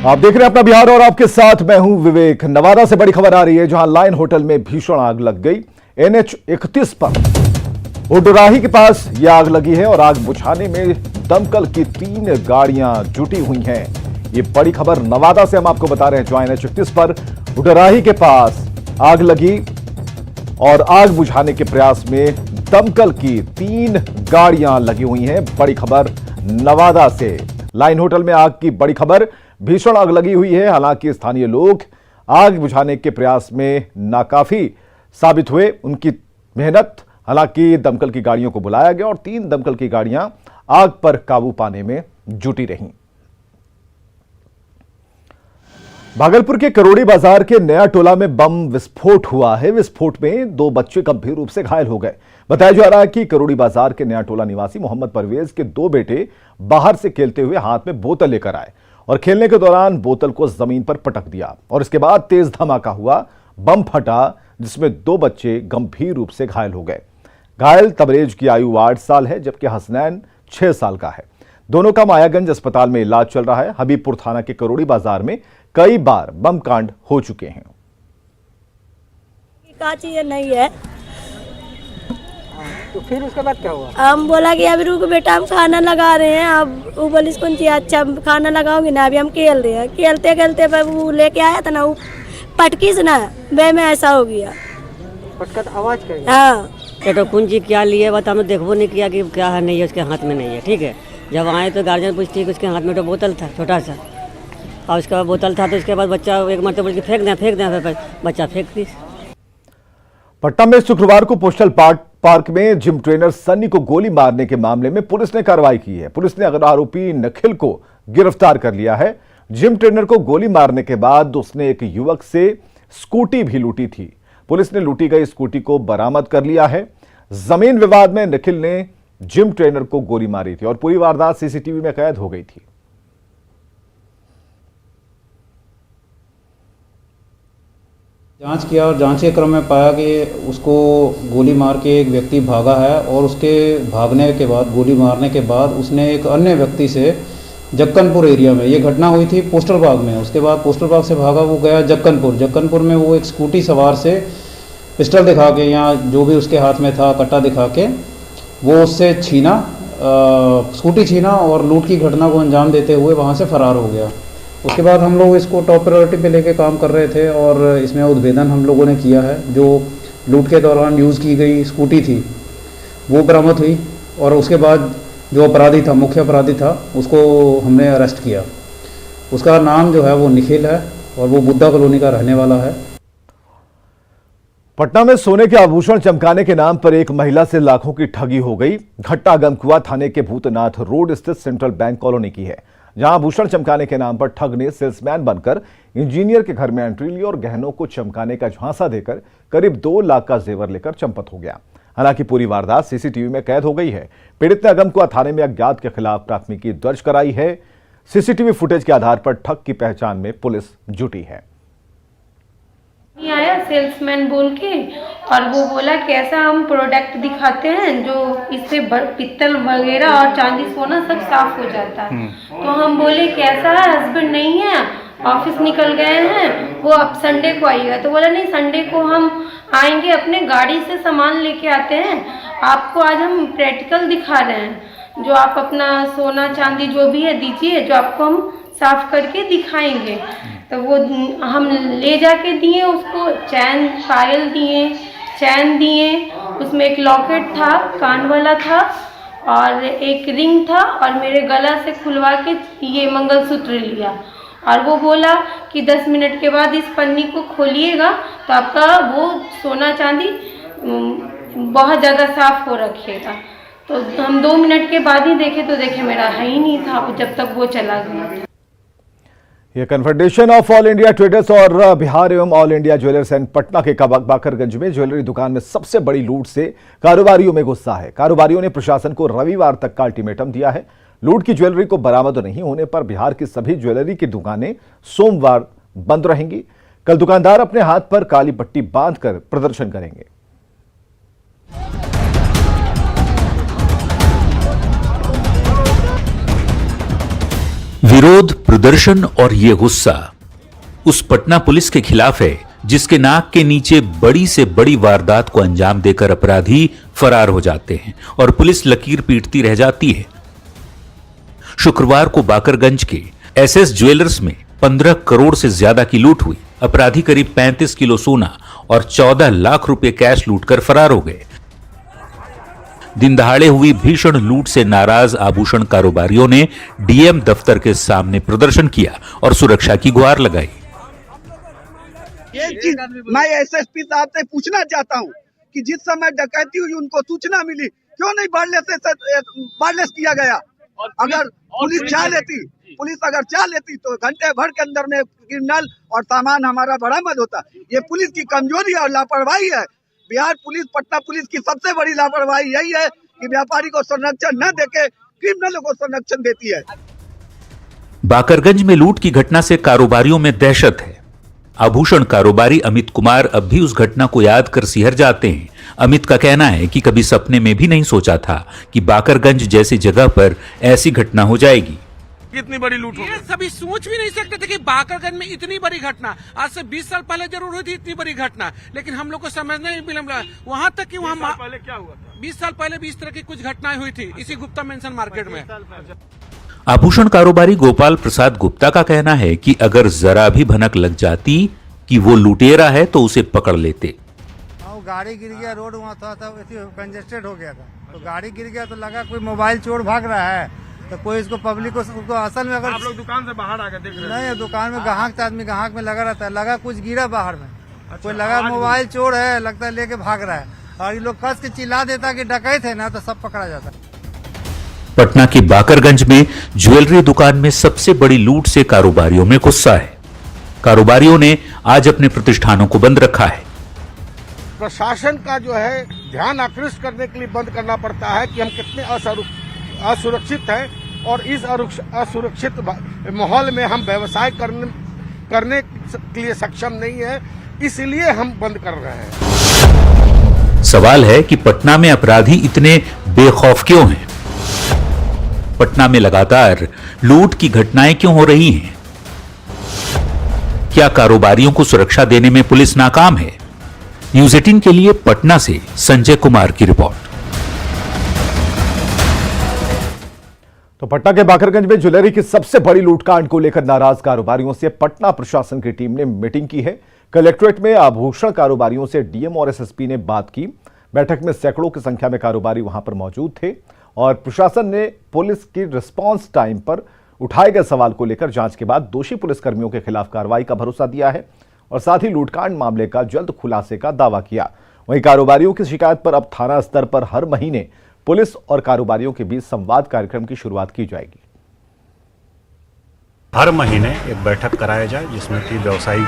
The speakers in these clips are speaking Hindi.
आप देख रहे हैं अपना बिहार और आपके साथ मैं हूं विवेक। नवादा से बड़ी खबर आ रही है, जहां लाइन होटल में भीषण आग लग गई। NH 31 पर उडराही के पास यह आग लगी है और आग बुझाने में दमकल की 3 गाड़ियां जुटी हुई हैं। ये बड़ी खबर नवादा से हम आपको बता रहे हैं, जहां NH 31 पर उडराही के पास आग लगी और आग बुझाने के प्रयास में दमकल की 3 गाड़ियां लगी हुई हैं। बड़ी खबर नवादा से, लाइन होटल में आग की बड़ी खबर। भीषण आग लगी हुई है। हालांकि स्थानीय लोग आग बुझाने के प्रयास में नाकाफी साबित हुए, उनकी मेहनत। हालांकि दमकल की गाड़ियों को बुलाया गया और 3 दमकल की गाड़ियां आग पर काबू पाने में जुटी रहीं। भागलपुर के करोड़ी बाजार के नया टोला में बम विस्फोट हुआ है। विस्फोट में 2 बच्चे गंभीर रूप से घायल हो गए। बताया जा रहा है कि करोड़ी बाजार के नया टोला निवासी मोहम्मद परवेज के 2 बेटे बाहर से खेलते हुए हाथ में बोतल लेकर आए और खेलने के दौरान बोतल को जमीन पर पटक दिया और इसके बाद तेज धमाका हुआ, बम फटा, जिसमें 2 बच्चे गंभीर रूप से घायल हो गए। घायल तबरेज की आयु 8 साल है, जबकि हसनैन 6 साल का है। दोनों का मायागंज अस्पताल में इलाज चल रहा है। हबीबपुर थाना के करोड़ी बाजार में कई बार बम कांड हो चुके हैं। क्या चीज नहीं है तो फिर उसके बाद क्या हुआ? हम बोला कि अभी रुक बेटा, हम खाना लगा रहे हैं। अब वो बोली कौन चीज, अच्छा खाना लगाओगे ना, अभी हम खेल रहे हैं। खेलते खेलते वो लेके आया था ना, वो पटकी से ना वे में ऐसा हो गया। पटका तो आवाज करी। हाँ, ये तो कुंजी क्या लिए बता, हमने देखो नहीं किया कि क्या है, नहीं है उसके हाथ में, नहीं है। ठीक है, जब आए तो गार्जियन पूछती कि उसके हाथ में तो बोतल था छोटा सा, और उसके बाद बोतल था तो उसके बाद बच्चा एक मरतबा बोल के फेंक दें, फिर बच्चा फेंक दी। पटना में शुक्रवार को पोस्टल पार्क में जिम ट्रेनर सन्नी को गोली मारने के मामले में पुलिस ने कार्रवाई की है। पुलिस ने अगर आरोपी निखिल को गिरफ्तार कर लिया है। जिम ट्रेनर को गोली मारने के बाद उसने एक युवक से स्कूटी भी लूटी थी। पुलिस ने लूटी गई स्कूटी को बरामद कर लिया है। जमीन विवाद में निखिल ने जिम ट्रेनर को गोली मारी थी और पूरी वारदात सीसीटीवी में कैद हो गई थी। जांच किया और जांच के क्रम में पाया कि उसको गोली मार के एक व्यक्ति भागा है और उसके भागने के बाद, गोली मारने के बाद उसने एक अन्य व्यक्ति से जक्कनपुर एरिया में, ये घटना हुई थी पोस्टर बाग में, उसके बाद पोस्टर बाग से भागा वो गया जक्कनपुर में वो एक स्कूटी सवार से पिस्टल दिखा के, यहाँ जो भी उसके हाथ में था कट्टा दिखा के वो उससे छीना, स्कूटी छीना और लूट की घटना को अंजाम देते हुए वहाँ से फरार हो गया। उसके बाद हम लोग इसको टॉप प्रायोरिटी पे लेके काम कर रहे थे और इसमें उद्भेदन हम लोगों ने किया है। जो लूट के दौरान यूज़ की गई स्कूटी थी वो बरामद हुई और उसके बाद जो अपराधी था, मुख्य अपराधी था, उसको हमने अरेस्ट किया। उसका नाम जो है वो निखिल है और वो बुद्धा कॉलोनी का रहने वाला है। पटना में सोने के आभूषण चमकाने के नाम पर एक महिला से लाखों की ठगी हो गई। घटना गमकुआ थाने के भूतनाथ रोड स्थित सेंट्रल बैंक कॉलोनी की है, जहां आभूषण चमकाने के नाम पर ठग ने सेल्समैन बनकर इंजीनियर के घर में एंट्री ली और गहनों को चमकाने का झांसा देकर करीब 2 लाख का जेवर लेकर चंपत हो गया। हालांकि पूरी वारदात सीसीटीवी में कैद हो गई है। पीड़ित ने अगमकुआ थाने में अज्ञात के खिलाफ प्राथमिकी दर्ज कराई है। सीसीटीवी फुटेज के आधार पर ठग की पहचान में पुलिस जुटी है। आया सेल्समैन बोल के और वो बोला कि ऐसा हम प्रोडक्ट दिखाते हैं जो इससे पित्तल वगैरह और चांदी सोना सब साफ हो जाता है। तो हम बोले कि ऐसा है, हस्बैंड नहीं है, ऑफिस निकल गए हैं, वो अब संडे को आइएगा। तो बोला नहीं, संडे को हम आएंगे, अपने गाड़ी से सामान लेके आते हैं, आपको आज हम प्रैक्टिकल दिखा रहे हैं, जो आप अपना सोना चांदी जो भी है दीजिए, जो आपको हम साफ करके दिखाएंगे। तो वो हम ले जाके दिए उसको, चैन पायल दिए, चैन दिए, उसमें एक लॉकेट था, कान वाला था और एक रिंग था और मेरे गला से खुलवा के ये मंगलसूत्र लिया। और वो बोला कि 10 मिनट के बाद इस पन्नी को खोलिएगा तो आपका वो सोना चांदी बहुत ज़्यादा साफ हो रखिएगा। तो हम 2 मिनट के बाद ही देखे तो देखे मेरा है ही नहीं था, जब तक वो चला गया। यह confederation of all India traders और बिहार एवं all India jewellers and Patna के बाकरगंज में ज्वेलरी दुकान में सबसे बड़ी लूट से कारोबारियों में गुस्सा है। कारोबारियों ने प्रशासन को रविवार तक का अल्टीमेटम दिया है। लूट की ज्वेलरी को बरामद नहीं होने पर बिहार की सभी ज्वेलरी की दुकानें सोमवार बंद रहेंगी। कल दुकानदार अपने हाथ पर काली पट्टी बांधकर प्रदर्शन करेंगे। विरोध, प्रदर्शन और ये गुस्सा उस पटना पुलिस के खिलाफ है जिसके नाक के नीचे बड़ी से बड़ी वारदात को अंजाम देकर अपराधी फरार हो जाते हैं और पुलिस लकीर पीटती रह जाती है। शुक्रवार को बाकरगंज के एसएस ज्वेलर्स में 15 करोड़ से ज्यादा की लूट हुई। अपराधी करीब 35 किलो सोना और 14 लाख रुपए कैश लूटकर फरार हो गए। दिन दहाड़े हुई भीषण लूट से नाराज आभूषण कारोबारियों ने डीएम दफ्तर के सामने प्रदर्शन किया और सुरक्षा की गुहार लगाई। ये चीज मैं एसएसपी साहब से पूछना चाहता हूँ कि जिस समय डकैती हुई उनको सूचना मिली, क्यों नहीं वायरलेस किया गया? अगर पुलिस चाह लेती तो घंटे भर के अंदर में क्रिमिनल और सामान हमारा बरामद होता। ये पुलिस की कमजोरी और लापरवाही है। बिहार पुलिस, पटना पुलिस की सबसे बड़ी लापरवाही यही है कि व्यापारी को संरक्षण न देके क्रिमिनलों को संरक्षण देती है। बाकरगंज में लूट की घटना से कारोबारियों में दहशत है। आभूषण कारोबारी अमित कुमार अब भी उस घटना को याद कर सिहर जाते हैं। अमित का कहना है कि कभी सपने में भी नहीं सोचा था कि बाकरगंज जैसी जगह पर ऐसी घटना हो जाएगी। इतनी बड़ी लूट हो गई, सभी सोच भी नहीं सकते थे कि बाकरगंज में इतनी बड़ी घटना। आज से 20 साल पहले जरूर हुई थी इतनी बड़ी घटना, लेकिन हम लोग को समझने नहीं मिला। वहाँ तक कि वहाँ पहले क्या हुआ था, 20 साल पहले भी इस तरह की कुछ घटनाएं हुई थी इसी गुप्ता मेंशन मार्केट में। आभूषण कारोबारी गोपाल प्रसाद गुप्ता का कहना है कि अगर जरा भी भनक लग जाती कि वो लुटेरा है तो उसे पकड़ लेते। गाड़ी गिर गया, रोड वहाँ था कंजेस्टेड हो गया था, तो गाड़ी गिर गया तो लगा कोई मोबाइल चोर भाग रहा है, तो कोई इसको पब्लिक को उसको असल में अगर आप लोग दुकान से बाहर आकर देख रहे हैं? नहीं, दुकान में ग्राहक था, आदमी ग्राहक में लगा रहता है, लगा कुछ गिरा बाहर में। अच्छा, कोई लगा मोबाइल चोर है, लगता है लेके भाग रहा है, और ये लोग कस के चिल्ला देता कि डकैत है ना, तो सब पकड़ा जाता। पटना की बाकरगंज में ज्वेलरी दुकान में सबसे बड़ी लूट से कारोबारियों में गुस्सा है। कारोबारियों ने आज अपने प्रतिष्ठानों को बंद रखा है। प्रशासन का जो है ध्यान आकृष्ट करने के लिए बंद करना पड़ता है कि हम कितने असुरक्षित हैं और इस असुरक्षित माहौल में हम व्यवसाय करने के लिए सक्षम नहीं है, इसलिए हम बंद कर रहे हैं। सवाल है कि पटना में अपराधी इतने बेखौफ क्यों हैं? पटना में लगातार लूट की घटनाएं क्यों हो रही हैं? क्या कारोबारियों को सुरक्षा देने में पुलिस नाकाम है? न्यूज 18 के लिए पटना से संजय कुमार की रिपोर्ट। तो पटना के बाकरगंज में ज्वेलरी की सबसे बड़ी लूटकांड को लेकर नाराज कारोबारियों से पटना प्रशासन की टीम ने मीटिंग की है। कलेक्ट्रेट में आभूषण कारोबारियों से डीएम और एसएसपी ने बात की। बैठक में सैकड़ों की संख्या में कारोबारी वहां पर मौजूद थे और प्रशासन ने पुलिस की रिस्पांस टाइम पर उठाए गए सवाल को लेकर जांच के बाद दोषी पुलिसकर्मियों के खिलाफ कार्रवाई का भरोसा दिया है और साथ ही लूटकांड मामले का जल्द खुलासे का दावा किया। वहीं कारोबारियों की शिकायत पर अब थाना स्तर पर हर महीने पुलिस और कारोबारियों के बीच संवाद कार्यक्रम की शुरुआत की जाएगी। हर महीने एक बैठक कराया जाए जिसमें कि व्यवसायी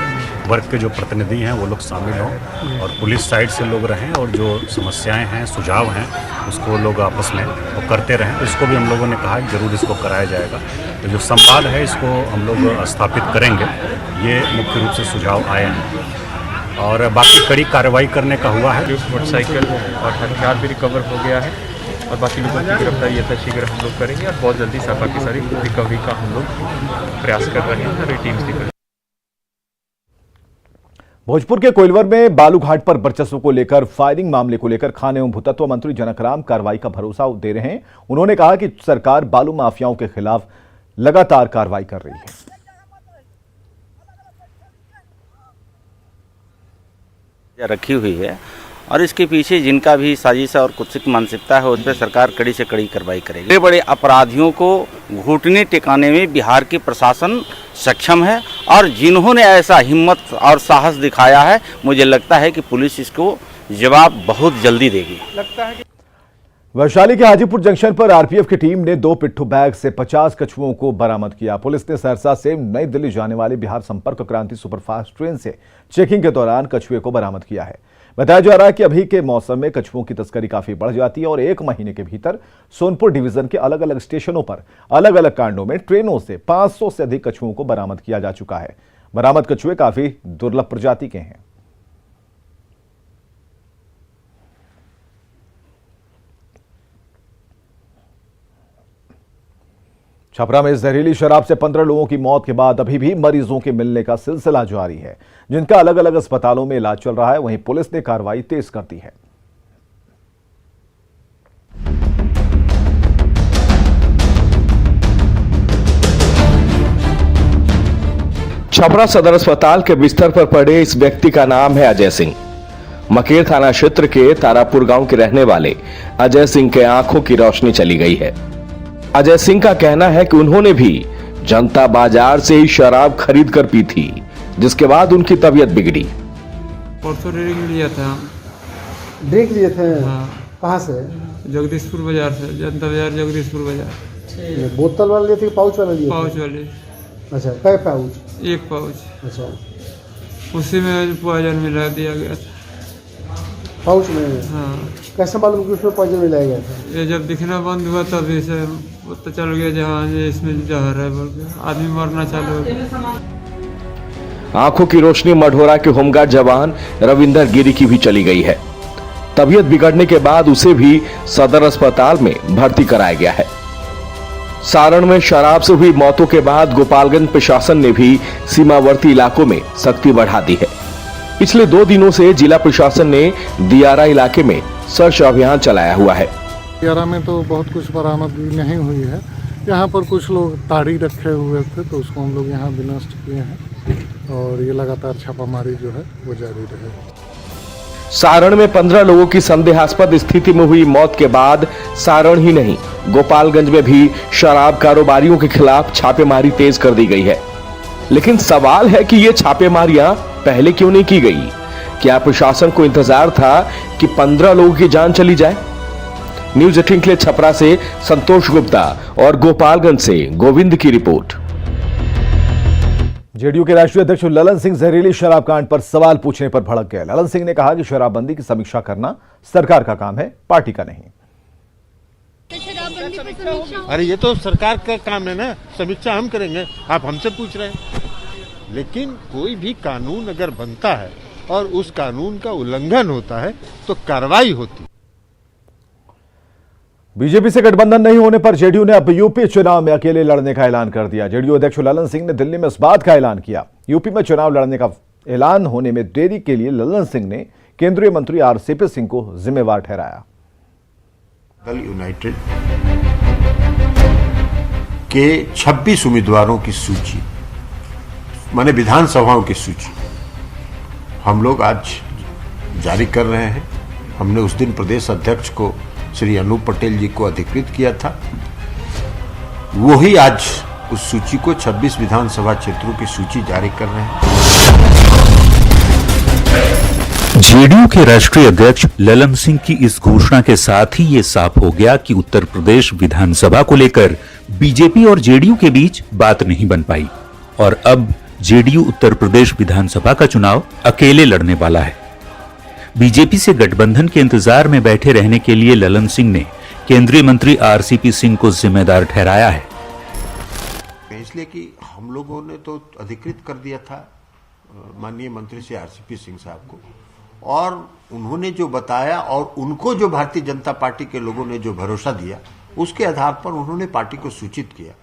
वर्ग के जो प्रतिनिधि हैं वो लोग शामिल हों और पुलिस साइड से लोग रहें और जो समस्याएं हैं, सुझाव हैं, उसको लोग आपस में वो करते रहें। तो इसको भी हम लोगों ने कहा कि जरूर इसको कराया जाएगा। तो जो संवाद है इसको हम लोग स्थापित करेंगे, ये मुख्य रूप से सुझाव आए हैं और बाकी कड़ी कार्रवाई करने का हुआ है। मोटरसाइकिल और हथियार भी रिकवर हो गया है और बाकी लोगों की गिरफ्तारी यथाशीघ्र हम लोग करेंगे और बहुत जल्दी बाकी सारी रिकवरी का हम लोग प्रयास कर रहे हैं। हमारी टीम्स भी भोजपुर के कोइलवर में बालूघाट पर वर्चस्व को लेकर फायरिंग मामले को लेकर खान एवं भूतत्व मंत्री जनकराम कार्रवाई का भरोसा दे रहे हैं। उन्होंने कहा कि सरकार बालू माफियाओं के खिलाफ लगातार कार्रवाई कर रही है। रखी हुई है और इसके पीछे जिनका भी साजिश और कुत्सित मानसिकता है उस पर सरकार कड़ी से कड़ी कार्रवाई करेगी। बड़े बड़े अपराधियों को घुटने टिकाने में बिहार की प्रशासन सक्षम है और जिन्होंने ऐसा हिम्मत और साहस दिखाया है, मुझे लगता है कि पुलिस इसको जवाब बहुत जल्दी देगी। लगता है कि वैशाली के हाजीपुर जंक्शन पर आरपीएफ की टीम ने 2 पिट्ठू बैग से 50 कछुओं को बरामद किया। पुलिस ने सहरसा से नई दिल्ली जाने वाले बिहार संपर्क क्रांति सुपरफास्ट ट्रेन से चेकिंग के दौरान कछुए को बरामद किया है। बताया जा रहा है कि अभी के मौसम में कछुओं की तस्करी काफी बढ़ जाती है और 1 महीने के भीतर सोनपुर डिवीजन के अलग अलग स्टेशनों पर अलग अलग कांडों में ट्रेनों से 500 से अधिक कछुओं को बरामद किया जा चुका है। बरामद कछुए काफी दुर्लभ प्रजाति के हैं। छपरा में जहरीली शराब से 15 लोगों की मौत के बाद अभी भी मरीजों के मिलने का सिलसिला जारी है, जिनका अलग अलग अस्पतालों में इलाज चल रहा है। वहीं पुलिस ने कार्रवाई तेज कर दी है। छपरा सदर अस्पताल के बिस्तर पर पड़े इस व्यक्ति का नाम है अजय सिंह। मकेर थाना क्षेत्र के तारापुर गांव के रहने वाले अजय सिंह के आंखों की रोशनी चली गई है। अजय सिंह का कहना है कि उन्होंने भी जनता बाजार से ही शराब खरीद कर पी थी, जिसके बाद उनकी तबीयत बिगड़ी। परसों ड्रिंक लिया था। ड्रिंक लिए थे? हाँ। कहाँ से? जगदीशपुर बाजार से, जनता बाजार जगदीशपुर बाजार। बोतल वाला लिए थे कि पाउच वाला लिए? पाउच वाले। अच्छा, कै पाउच? एक पाउच। अच्छा, उसी में पॉइजन मिला दिया गया था पाउच में? हाँ। कैसे मालूम कि उसमें पॉइजन मिलाया गया था? ये जब दिखना बंद हुआ तभी से पता चल गया जहाँ ये इसमें जहर है बोल के आदमी मरना चालू हो गया। आंखों की रोशनी मढ़ौरा के होमगार्ड जवान रविंदर गिरी की भी चली गई है। तबीयत बिगड़ने के बाद उसे भी सदर अस्पताल में भर्ती कराया गया है। सारण में शराब से हुई मौतों के बाद गोपालगंज प्रशासन ने भी सीमावर्ती इलाकों में सख्ती बढ़ा दी है। पिछले 2 दिनों से जिला प्रशासन ने दियारा इलाके में सर्च अभियान चलाया हुआ है। दियारा में तो बहुत कुछ बरामदगी नहीं हुई है। यहाँ पर कुछ लोग ताड़ी रखे हुए थे तो उसको हम लोग यहाँ विनष्ट किए हैं और ये लगातार छापामारी जो है वो जारी रहेगी। सारण में 15 लोगों की संदेहास्पद स्थिति में हुई मौत के बाद सारण ही नहीं गोपालगंज में भी शराब कारोबारियों के खिलाफ छापेमारी तेज कर दी गई है। लेकिन सवाल है कि ये छापेमारियां पहले क्यों नहीं की गई? क्या प्रशासन को इंतजार था कि 15 लोगों की जान चली जाए? न्यूज 18 के लिए छपरा से संतोष गुप्ता और गोपालगंज से गोविंद की रिपोर्ट। जेडीयू के राष्ट्रीय अध्यक्ष ललन सिंह जहरीली शराब कांड पर सवाल पूछने पर भड़क गए। ललन सिंह ने कहा कि शराबबंदी की समीक्षा करना सरकार का काम है, पार्टी का नहीं। अरे ये तो सरकार का काम है ना, समीक्षा हम करेंगे, आप हमसे पूछ रहे हैं। लेकिन कोई भी कानून अगर बनता है और उस कानून का उल्लंघन होता है तो कार्रवाई होती है। बीजेपी से गठबंधन नहीं होने पर जेडीयू ने अब यूपी चुनाव में अकेले लड़ने का ऐलान कर दिया। जेडीयू अध्यक्ष ललन सिंह ने दिल्ली में इस बात का ऐलान किया। यूपी में चुनाव लड़ने का ऐलान होने में देरी के लिए ललन सिंह ने केंद्रीय मंत्री आरसीपी सिंह को जिम्मेवार ठहराया। दल यूनाइटेड के 26 उम्मीदवारों की सूची, माने विधानसभाओं की सूची हम लोग आज जारी कर रहे हैं। हमने उस दिन प्रदेश अध्यक्ष को श्री अनूप पटेल जी को अधिकृत किया था। वही आज उस सूची को 26 विधानसभा क्षेत्रों की सूची जारी कर रहे हैं। जेडीयू के राष्ट्रीय अध्यक्ष ललन सिंह की इस घोषणा के साथ ही ये साफ हो गया कि उत्तर प्रदेश विधानसभा को लेकर बीजेपी और जेडीयू के बीच बात नहीं बन पाई और अब जेडीयू उत्तर प्रदेश विधानसभा का चुनाव अकेले लड़ने वाला है। बीजेपी से गठबंधन के इंतजार में बैठे रहने के लिए ललन सिंह ने केंद्रीय मंत्री आरसीपी सिंह को जिम्मेदार ठहराया है। इसलिए कि हम लोगों ने तो अधिकृत कर दिया था माननीय मंत्री श्री आरसीपी सिंह साहब को, और उन्होंने जो बताया और उनको जो भारतीय जनता पार्टी के लोगों ने जो भरोसा दिया, उसके आधार पर उन्होंने पार्टी को सूचित किया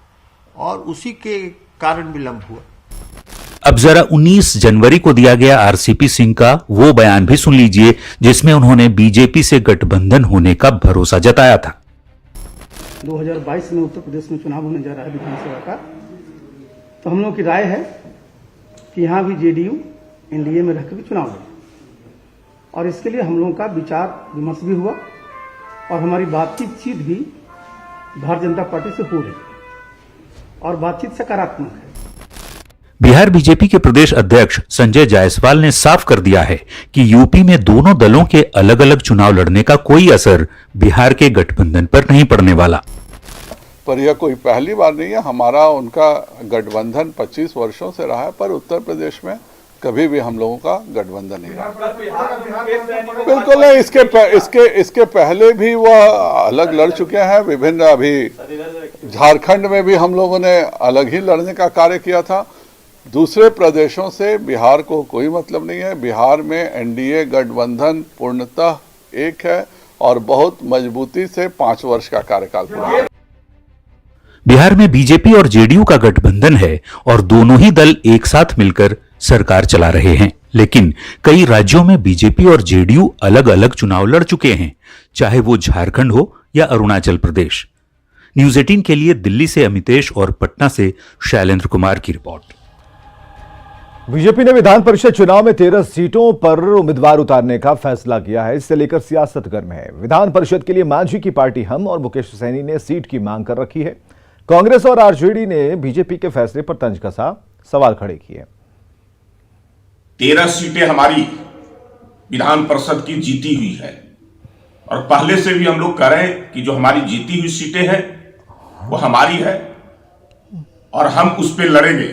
और उसी के कारण विलंब हुआ। अब जरा 19 जनवरी को दिया गया आरसीपी सिंह का वो बयान भी सुन लीजिए, जिसमें उन्होंने बीजेपी से गठबंधन होने का भरोसा जताया था। 2022 में उत्तर प्रदेश में चुनाव होने जा रहा है विधानसभा का, तो हम लोग की राय है कि यहाँ भी जेडीयू एनडीए में रहकर भी चुनाव लड़े, और इसके लिए हम लोगों का विचार विमर्श भी हुआ और हमारी बातचीत भी भारतीय जनता पार्टी से हो रही और बातचीत सकारात्मक है। बिहार बीजेपी के प्रदेश अध्यक्ष संजय जायसवाल ने साफ कर दिया है कि यूपी में दोनों दलों के अलग अलग चुनाव लड़ने का कोई असर बिहार के गठबंधन पर नहीं पड़ने वाला। पर यह कोई पहली बार नहीं है, हमारा उनका गठबंधन 25 वर्षों से रहा है, पर उत्तर प्रदेश में कभी भी हम लोगों का गठबंधन नहीं रहा। बिल्कुल नहीं, इसके पहले भी वह अलग लड़ चुके हैं विभिन्न, अभी झारखंड में भी हम लोगों ने अलग ही लड़ने का कार्य किया था। दूसरे प्रदेशों से बिहार को कोई मतलब नहीं है। बिहार में एनडीए गठबंधन पूर्णतः एक है और बहुत मजबूती से 5 वर्ष का कार्यकाल पूरा है। बिहार में बीजेपी और जेडीयू का गठबंधन है और दोनों ही दल एक साथ मिलकर सरकार चला रहे हैं। लेकिन कई राज्यों में बीजेपी और जेडीयू अलग अलग चुनाव लड़ चुके हैं, चाहे वो झारखंड हो या अरुणाचल प्रदेश। न्यूज 18 के लिए दिल्ली से अमितेश और पटना से शैलेंद्र कुमार की रिपोर्ट। बीजेपी ने विधान परिषद चुनाव में 13 सीटों पर उम्मीदवार उतारने का फैसला किया है। इससे लेकर सियासत गर्म है। विधान परिषद के लिए मांझी की पार्टी हम और मुकेश सैनी ने सीट की मांग कर रखी है। कांग्रेस और आरजेडी ने बीजेपी के फैसले पर तंज कसा, सवाल खड़े किए। 13 सीटें हमारी विधान परिषद की जीती हुई है और पहले से भी हम लोग कह रहे हैं कि जो हमारी जीती हुई सीटें हैं वो हमारी है और हम उस पर लड़ेंगे।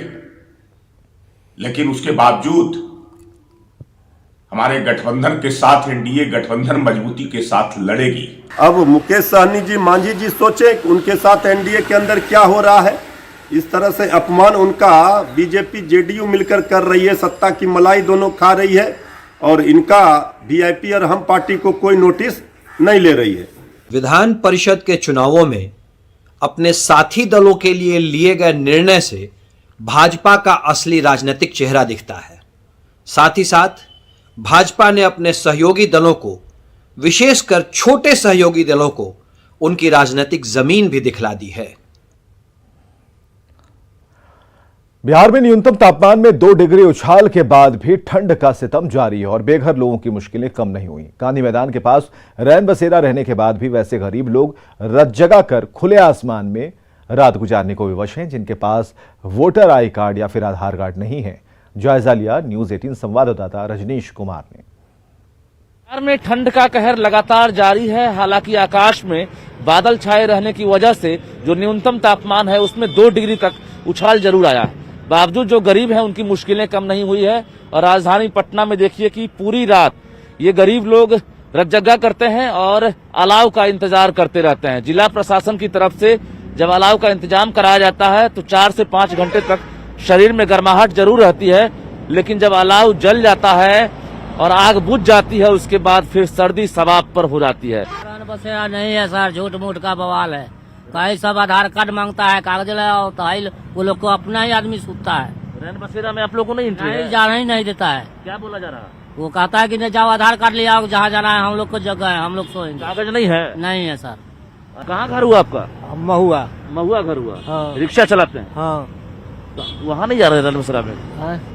लेकिन उसके बावजूद हमारे गठबंधन के साथ एनडीए गठबंधन मजबूती के साथ लड़ेगी। अब मुकेश सहनी जी, मांझी जी सोचे कि उनके साथ एनडीए के अंदर क्या हो रहा है। इस तरह से अपमान उनका बीजेपी जेडीयू मिलकर कर रही है, सत्ता की मलाई दोनों खा रही है और इनका वीआईपी और हम पार्टी को कोई नोटिस नहीं ले रही है। विधान परिषद के चुनावों में अपने साथी दलों के लिए लिए गए निर्णय से भाजपा का असली राजनीतिक चेहरा दिखता है। साथ ही साथ भाजपा ने अपने सहयोगी दलों को, विशेषकर छोटे सहयोगी दलों को, उनकी राजनीतिक जमीन भी दिखला दी है। बिहार में न्यूनतम तापमान में 2 डिग्री उछाल के बाद भी ठंड का सितम जारी है और बेघर लोगों की मुश्किलें कम नहीं हुई। गांधी मैदान के पास रैन बसेरा रहने के बाद भी वैसे गरीब लोग रत जगा कर खुले आसमान में रात गुजारने को विवश हैं, जिनके पास वोटर आई कार्ड या फिर आधार कार्ड नहीं है। जायजा लिया न्यूज 18 संवाददाता रजनीश कुमार ने। बिहार में ठंड का कहर लगातार जारी है। हालांकि आकाश में बादल छाए रहने की वजह से जो न्यूनतम तापमान है उसमें 2 डिग्री तक उछाल जरूर आया है। बावजूद जो गरीब हैं उनकी मुश्किलें कम नहीं हुई है। और राजधानी पटना में देखिए कि पूरी रात ये गरीब लोग रतजगा करते हैं और अलाव का इंतजार करते रहते हैं। जिला प्रशासन की तरफ से जब अलाव का इंतजाम कराया जाता है तो 4 से 5 घंटे तक शरीर में गर्माहट जरूर रहती है, लेकिन जब अलाव जल जाता है और आग बुझ जाती है उसके बाद फिर सर्दी सवाब पर हो जाती है। बसेरा नहीं है सर, झूठ मूठ का बवाल है। कहीं सब आधार कार्ड मांगता है, कागज लगाओ तो वो लोग को अपना ही आदमी सूखता है। रैन बसेरा में आप लोग को नहीं जाना ही नहीं देता है। क्या बोला जा रहा है? वो कहता है कि नहीं जाओ आधार कार्ड ले आओ, जहाँ जाना है हम लोग को जगह है, हम लोग सोएंगे। कागज नहीं है? नहीं है सर। कहाँ घर हुआ आपका? महुआ। महुआ घर हुआ? हाँ। रिक्शा चलाते हैं? हाँ। तो वहाँ नहीं जा रहे रैन बसेरा में?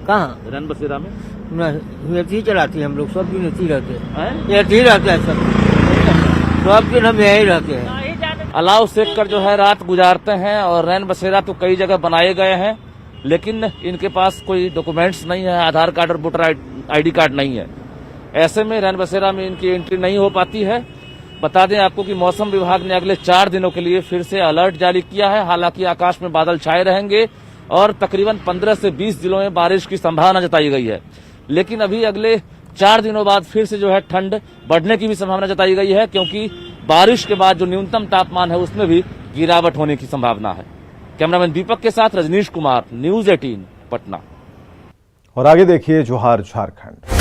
कहाँ? रैन बसेरा में नहीं चलाती हम लोग, सब दिन यही रहते हैं, यही रहते हैं सब दिन हम यही रहते हैं। अलाव सेक कर जो है रात गुजारते हैं और रैन बसेरा तो कई जगह बनाए गए हैं, लेकिन इनके पास कोई डॉक्यूमेंट्स नहीं है, आधार कार्ड और वोटर आईडी कार्ड नहीं है। ऐसे में रैन बसेरा में इनकी एंट्री नहीं हो पाती है। बता दें आपको कि मौसम विभाग ने अगले 4 दिनों के लिए फिर से अलर्ट जारी किया है। हालांकि आकाश में बादल छाए रहेंगे और तकरीबन 15 से 20 जिलों में बारिश की संभावना जताई गई है, लेकिन अभी अगले 4 दिनों बाद फिर से जो है ठंड बढ़ने की भी संभावना जताई गई है, क्योंकि बारिश के बाद जो न्यूनतम तापमान है उसमें भी गिरावट होने की संभावना है। कैमरामैन दीपक के साथ रजनीश कुमार, न्यूज 18 पटना। और आगे देखिए जोहार झारखंड।